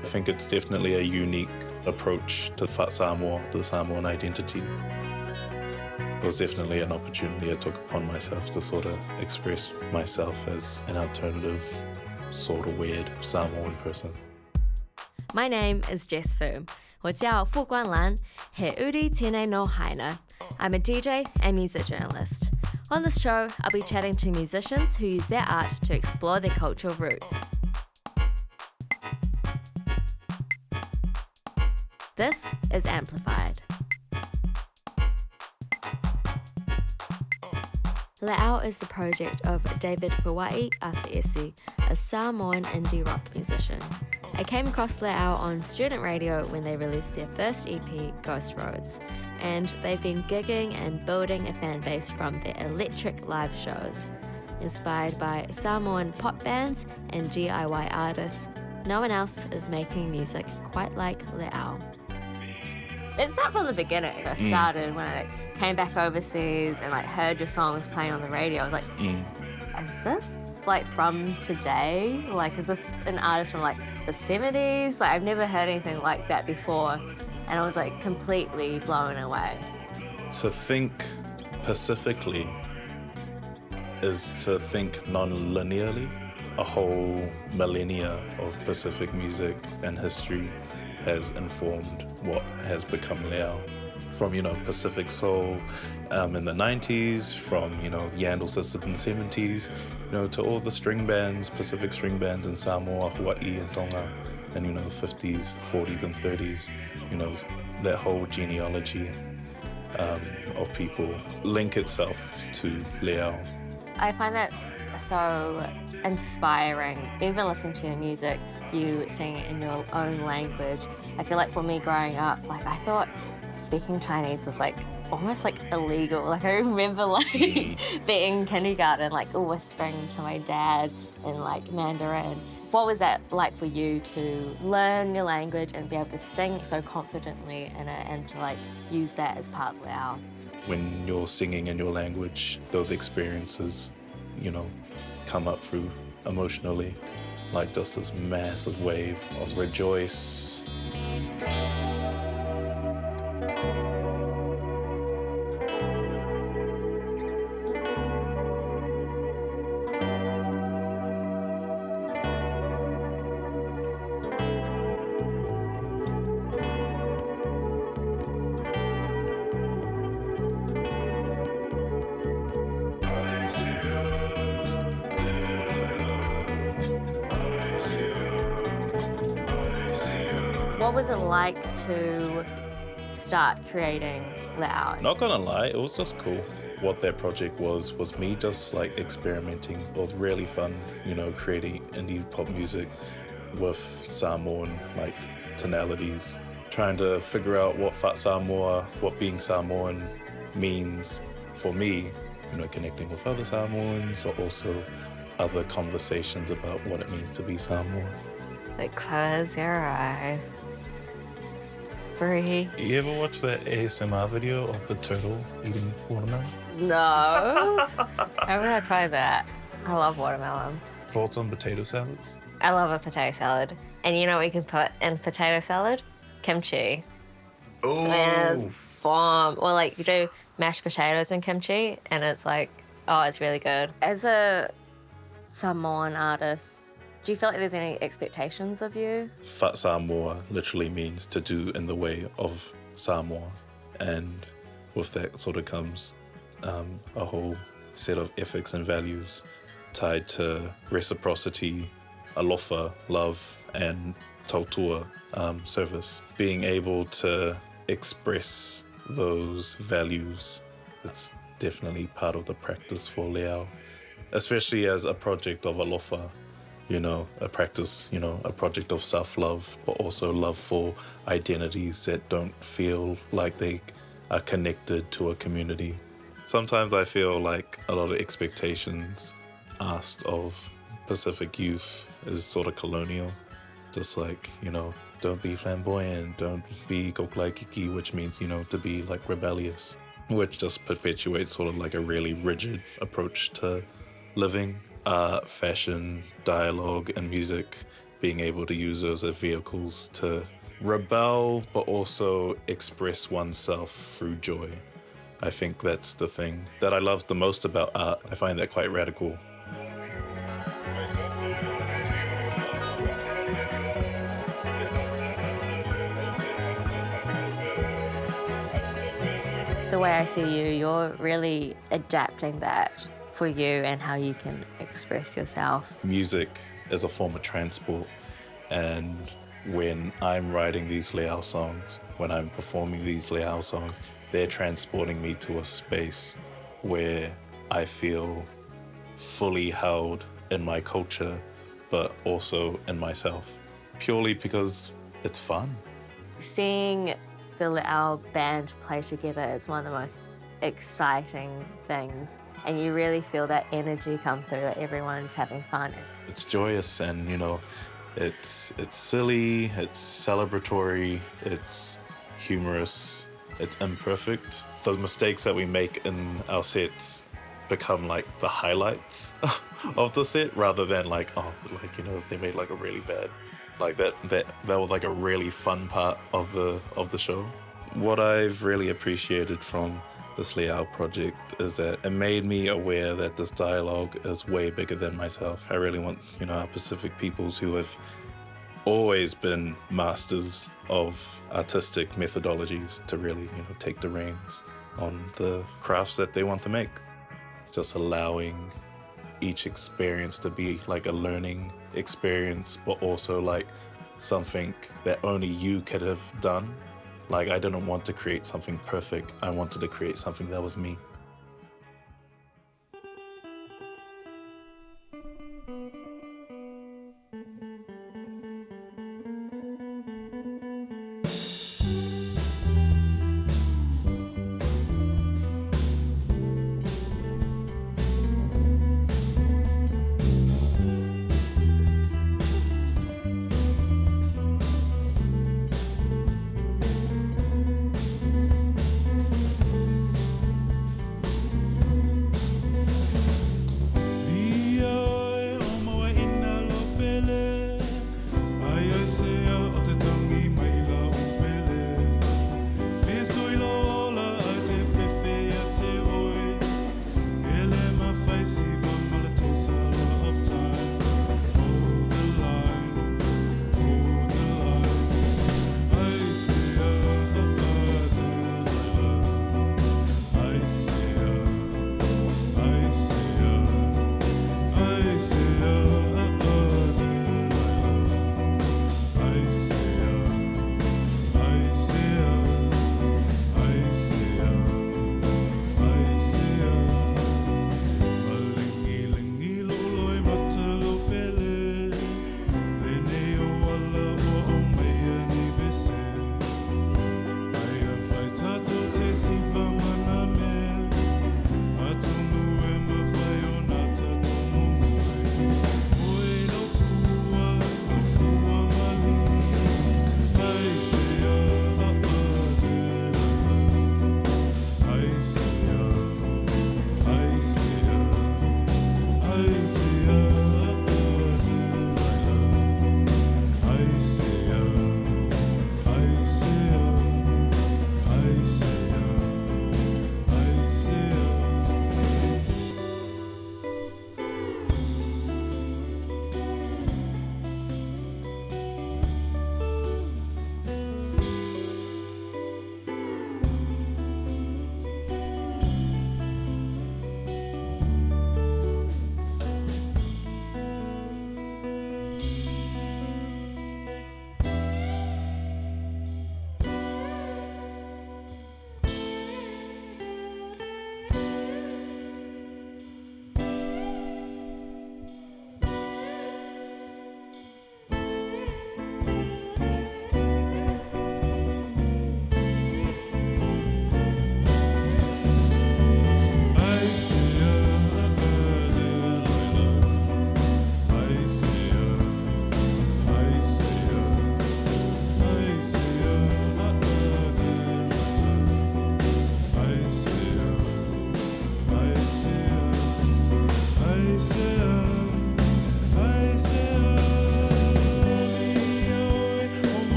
I think it's definitely a unique approach to Samoa, the Samoan identity. It was definitely an opportunity I took upon myself to sort of express myself as an alternative, sort of weird Samoan person. My name is Jess Fu. 我叫傅冠兰, he uri tēnei no haina. I'm a DJ and music journalist. On this show, I'll be chatting to musicians who use their art to explore their cultural roots. This is Amplified. Leao is the project of David Feauai-Afaese, a Samoan indie rock musician. I came across Leao on student radio when they released their first EP, Ghost Roads, and they've been gigging and building a fan base from their electric live shows. Inspired by Samoan pop bands and DIY artists, no one else is making music quite like Leao. It's not from the beginning. I started when I came back overseas and heard your songs playing on the radio. I was like, is this from today? Is this an artist from the 70s? I've never heard anything like that before. And I was completely blown away. To think Pacifically is to think non-linearly. A whole millennia of Pacific music and history has informed what has become Leao. From, Pacific Soul in the 90s, from, the Yandle Sisters in the 70s, to all the string bands, Pacific string bands in Samoa, Hawaii and Tonga, and, the 50s, 40s and 30s, that whole genealogy of people link itself to Leao. I find that so inspiring. Even listening to your music, you sing it in your own language. I feel for me growing up, I thought speaking Chinese was almost illegal. I remember being in kindergarten, whispering to my dad in Mandarin. What was that like for you to learn your language and be able to sing so confidently in it and to use that as part of Leao? When you're singing in your language, those experiences, come up through emotionally, just this massive wave of rejoice. What was it like to start creating Leao? Not gonna lie, it was just cool. What that project was me just experimenting. It was really fun, creating indie pop music with Samoan tonalities, trying to figure out what Fat Samoa, what being Samoan means for me, connecting with other Samoans, or also other conversations about what it means to be Samoan. Close your eyes. Breathe. You ever watch that ASMR video of the turtle eating watermelons? No. How would I try that? I love watermelons. Thoughts on potato salads? I love a potato salad. And you know what you can put in potato salad? Kimchi. Oh. Man, it's bomb. Or you do mashed potatoes and kimchi, and it's it's really good. As a Samoan artist, do you feel there's any expectations of you? Fat Samoa literally means to do in the way of Samoa. And with that sort of comes a whole set of ethics and values tied to reciprocity, alofa, love, and tautua, service. Being able to express those values, that's definitely part of the practice for Leao, especially as a project of alofa. A practice, a project of self-love, but also love for identities that don't feel like they are connected to a community. Sometimes I feel a lot of expectations asked of Pacific youth is sort of colonial. Just don't be flamboyant, don't be koklaikiki, which means, to be rebellious, which just perpetuates sort of a really rigid approach to living. Art, fashion, dialogue, and music being able to use those as vehicles to rebel, but also express oneself through joy. I think that's the thing that I love the most about art. I find that quite radical. The way I see you, you're really adapting that for you and how you can express yourself. Music is a form of transport, and when I'm writing these Leao songs, when I'm performing these Leao songs, they're transporting me to a space where I feel fully held in my culture, but also in myself, purely because it's fun. Seeing the Leao band play together is one of the most exciting things, and you really feel that energy come through, that everyone's having fun. It's joyous, and it's silly, it's celebratory, it's humorous, it's imperfect. The mistakes that we make in our sets become like the highlights of the set, rather than they made like a really bad, like that was like a really fun part of the show. What I've really appreciated from this Leao project is that it made me aware that this dialogue is way bigger than myself. I really want, our Pacific peoples who have always been masters of artistic methodologies to really, take the reins on the crafts that they want to make. Just allowing each experience to be like a learning experience, but also like something that only you could have done. Like, I didn't want to create something perfect. I wanted to create something that was me.